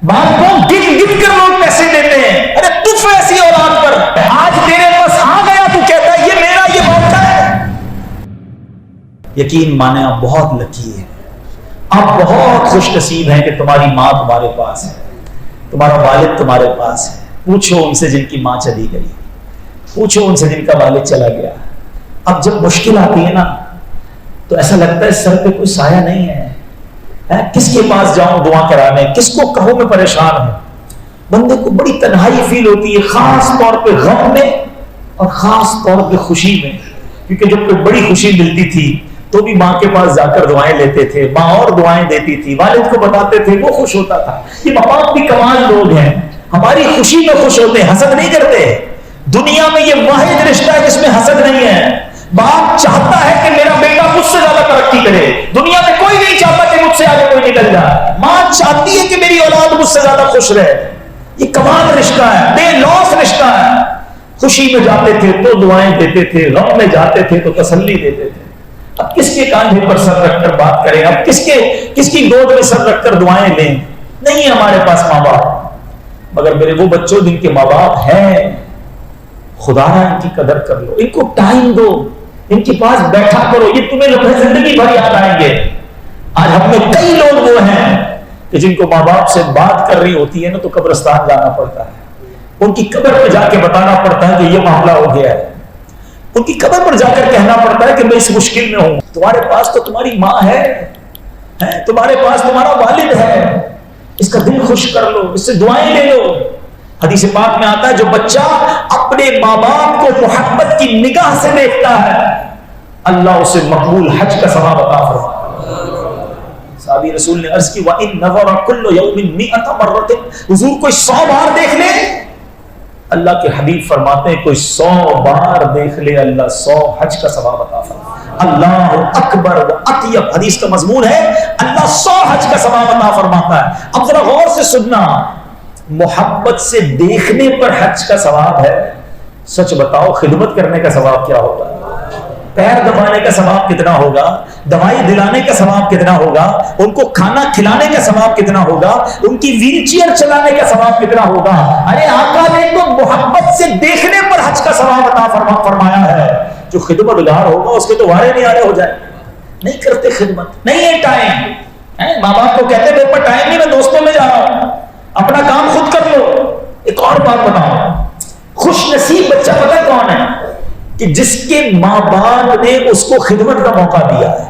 باپ کو گن گن کر لوگ پیسے دیتے ہیں، ارے تف ایسی اولاد پر، آج تیرے پاس آ گیا تو کہتا ہے یہ میرا، یہ باپ کا ہے۔ یقین مانے آپ بہت لکی ہیں، آپ بہت خوش نصیب ہیں کہ تمہاری ماں تمہارے پاس ہے، تمہارا والد تمہارے پاس ہے۔ پوچھو ان سے جن کی ماں چلی گئی، پوچھو ان سے جن کا والد چلا گیا۔ اب جب مشکل آتی ہے نا تو ایسا لگتا ہے سر پہ کوئی سایہ نہیں ہے، کس کے پاس جاؤں دعا کرانے، کس کو کہوں میں پریشان ہوں۔ بندے کو بڑی تنہائی فیل ہوتی ہے، خاص طور پہ غم میں اور خاص طور پہ خوشی میں، کیونکہ جب کوئی بڑی خوشی ملتی تھی تو بھی ماں کے پاس جا کر دعائیں لیتے تھے، ماں اور دعائیں دیتی تھی، والد کو بتاتے تھے، وہ خوش ہوتا تھا۔ یہ ماں باپ بھی کمال لوگ ہیں، ہماری خوشی میں خوش ہوتے ہیں، حسد نہیں کرتے۔ دنیا میں یہ واحد رشتہ ہے جس میں حسد نہیں ہے۔ باپ چاہتا ہے کہ میرا بیٹا مجھ سے زیادہ ترقی کرے، دنیا میں کوئی نہیں چاہتا کہ مجھ سے آگے کوئی نکل جائے۔ ماں چاہتی ہے کہ میری اولاد مجھ سے زیادہ خوش رہے۔ یہ کمال رشتہ ہے، بے لوث رشتہ ہے۔ خوشی میں جاتے تھے تو دعائیں دیتے تھے، غم میں جاتے تھے تو تسلی دیتے تھے۔ اب کس کے کاندھے پر سر رکھ کر بات کریں، اب کس کی گود میں سر رکھ کر دعائیں لیں؟ نہیں ہے ہمارے پاس ماں باپ، مگر میرے وہ بچوں جن کے ماں باپ ہیں، خدا نہ ان کی قدر کر لو، ان کو ٹائم دو، ان کے پاس بیٹھا کرو، یہ تمہیں لمحے زندگی بھر یاد آئیں گے۔ آج ہم میں کئی لوگ وہ ہیں کہ جن کو ماں باپ سے بات کر رہی ہوتی ہے نا تو قبرستان جانا پڑتا ہے، ان کی قبر پہ جا کے بتانا پڑتا ہے کہ یہ معاملہ ہو گیا ہے، ان کی قبر پر جا کر کہنا پڑتا ہے کہ میں اس مشکل میں ہوں۔ تمہارے پاس تو تمہاری ماں ہے، تمہارے پاس تمہارا والد ہے، اس کا دل خوش کر لو، اس سے دعائیں لے لو۔ حدیث پاک میں آتا ہے جو بچہ اپنے ماں باپ کو محبت کی نگاہ سے دیکھتا ہے اللہ اسے مقبول حج کا ثواب عطا فرماتا ہے۔ صحابی رسول نے عرض کی وَإِن نَظَرَ كُلُّ يَوْمٍ مِئَةَ مَرَّةٍ، حضور کوئی 100 بار دیکھ لے، اللہ کے حبیب فرماتے ہیں کوئی 100 بار دیکھ لے اللہ 100 حج کا ثواب عطا فرماتا ہے۔ اللہ اکبر و اطیب، حدیث کا مضمون ہے اللہ 100 حج کا ثواب عطا فرماتا ہے۔ اب ذرا غور سے سننا، محبت سے دیکھنے پر حج کا ثواب ہے، سچ بتاؤ خدمت کرنے کا ثواب کیا ہوگا؟ پیر دبانے کا ثواب کتنا ہوگا؟ دوائی دلانے کا ثواب کتنا ہوگا؟ ان کو کھانا کھلانے کا ثواب کتنا ہوگا؟ ان کی ویل چیئر چلانے کا ثواب کتنا ہوگا؟ ارے آقا نے تو محبت سے دیکھنے پر حج کا ثواب عطا فرمایا ہے۔ جو خدمت گار ہوگا اس کے تو وارے نہیں آرے ہو جائے، نہیں کرتے خدمت، نہیں ہے ٹائم، ماں باپ کو کہتے میرے پر ٹائم نہیں، میں دوستوں میں جا رہا ہوں، اپنا کام خود کر لو۔ ایک اور بات بتاؤ، خوش نصیب بچہ پتہ کون ہے؟ کہ جس کے ماں باپ نے اس کو خدمت کا موقع دیا ہے۔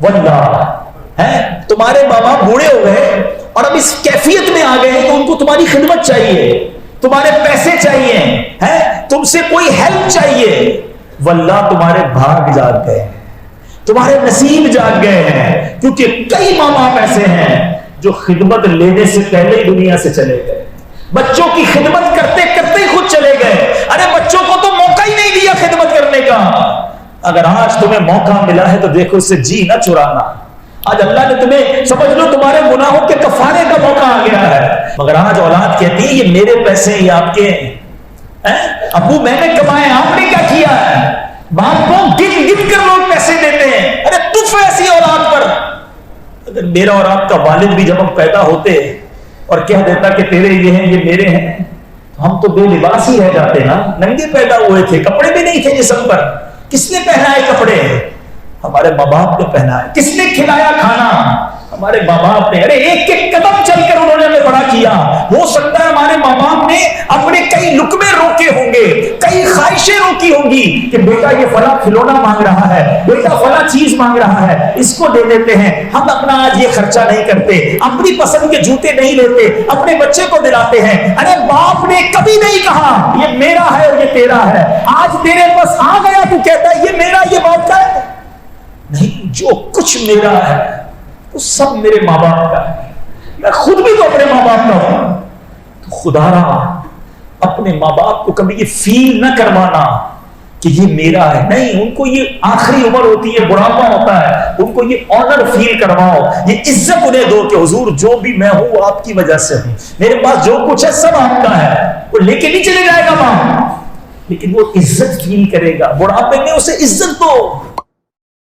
واللہ تمہارے ماں باپ بوڑھے ہو گئے اور اب اس کیفیت میں آ گئے تو ان کو تمہاری خدمت چاہیے، تمہارے پیسے چاہیے، تم سے کوئی ہیلپ چاہیے، واللہ تمہارے بھاگ جاگ گئے ہیں، تمہارے نصیب جاگ گئے ہیں، کیونکہ کئی ماں باپ ایسے ہیں جو خدمت لینے سے پہلے ہی دنیا سے چلے گئے، بچوں کی خدمت کرتے کرتے ہی خود چلے گئے۔ ارے بچوں کو تو موقع ہی نہیں دیا خدمت کرنے کا۔ اگر آج تمہیں موقع ملا ہے تو دیکھو اس سے جی نہ چرانا۔ آج اللہ نے تمہیں سمجھ لو تمہارے گناہوں کے کفارے کا موقع آ گیا ہے، مگر آج اولاد کہتی ہے یہ میرے پیسے، یہ آپ کے ہیں، ابو میں نے کمائے، آپ نے کیا کیا ہے؟ باپ کو گن گن کر لوگ پیسے دیتے ہیں، ارے تف ایسی اولاد پر۔ اگر میرا اور آپ کا والد بھی جب ہم پیدا ہوتے اور کہہ دیتا کہ تیرے یہ ہیں یہ میرے ہیں تو ہم تو بے لباس ہی رہ جاتے نا، ننگے پیدا ہوئے تھے، کپڑے بھی نہیں تھے جسم پر، کس نے پہنائے کپڑے؟ ہمارے ماں باپ نے پہنائے۔ کس نے کھلایا کھانا؟ ہمارے ماں باپ نے۔ ارے ایک ایک قدم چل کر انہوں نے ہمیں بڑا کیا۔ ہو سکتا ہے ہمارے ماں باپ نے اپنے کئی لقمے روکے ہوں گے، کئی خواہشیں روکی ہوں گی کہ بیٹا یہ فلاں کھلونا مانگ رہا ہے، بیٹا فلاں چیز مانگ رہا ہے، اس کو دے دیتے ہیں۔ ہم اپنا آج یہ خرچہ نہیں کرتے، اپنی پسند کے جوتے نہیں لیتے، اپنے بچے کو دلاتے ہیں۔ ارے باپ نے کبھی نہیں کہا یہ میرا ہے اور یہ تیرا ہے۔ آج تیرے پاس آ گیا تو کہتا ہے یہ میرا، یہ باپ کا ہے؟ نہیں، جو کچھ میرا ہے وہ سب میرے ماں باپ کا ہے۔ میں خود بھی تو اپنے ماں باپ کا ہوں، تو خدا را اپنے ماں باپ کو کبھی یہ فیل نہ کروانا کہ یہ میرا ہے۔ نہیں، ان کو یہ آخری عمر ہوتی ہے، بڑھاپا ہوتا ہے، ان کو یہ آنر فیل کرواؤ، یہ عزت انہیں دو کہ حضور جو بھی میں ہوں وہ آپ کی وجہ سے ہوں، میرے پاس جو کچھ ہے سب آپ کا ہے۔ وہ لے کے نہیں چلے جائے گا ماں، لیکن وہ عزت فیل کرے گا، بڑھاپے میں اسے عزت دو۔